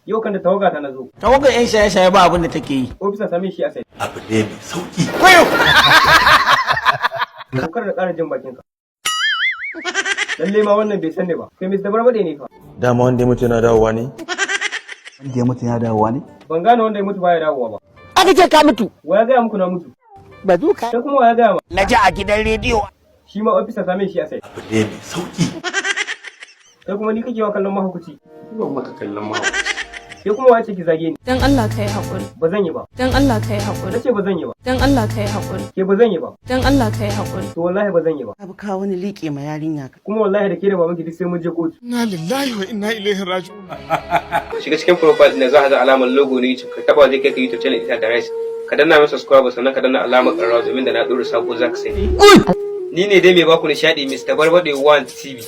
Yau kan da tawaga ta nazo. Tawaga yan shaye-shaye ba abin da take yi. Ofisa same shi a sai. Abu ne mai sauki. Wayo! Kar da ƙara jin bakin ka. Lalle ma wannan bai san ne ba. Kai Mr. Barbade ne fa. Dama wanda ya mutu yana dawowa ne? Wanda ya mutu ya dawowa ne? Ban gane wanda ya mutu baya dawowa ba. Aka ce ka mutu. Wa ya gaya muku na mutu? Bazuka. Sai kuma wa ya gaya ma? Na ji a gidan rediyo. Shi ma ofisa same shi a sai. Abu ne mai sauki. Sai kuma ni kake wa kallon mahaukaci. Ban maka kallon mahaukaci. Sai kuma wace ki zage ni? Dan Allah kai haƙuri. Ba zan yi ba. Dan Allah kai haƙuri. Nace ba zan yi ba. Dan Allah kai haƙuri. Ke ba zan yi ba. Dan Allah kai haƙuri. To wallahi ba zan yi ba. Abu ka wani liƙe ma yarinya ka. Kuma wallahi da ke da babanki duk sai mun je kotu. Inna lillahi wa inna ilaihi raji'un. Shiga cikin profile da za ka ga alamar logo ne ka taba zai kai ka YouTube channel ita da rice. Ka danna masa subscribe sannan ka danna alamar ƙararrawa domin da na ɗora sako za ka sai. Ni ne dai mai baku nishaɗi Mr. Barbade 1 TV.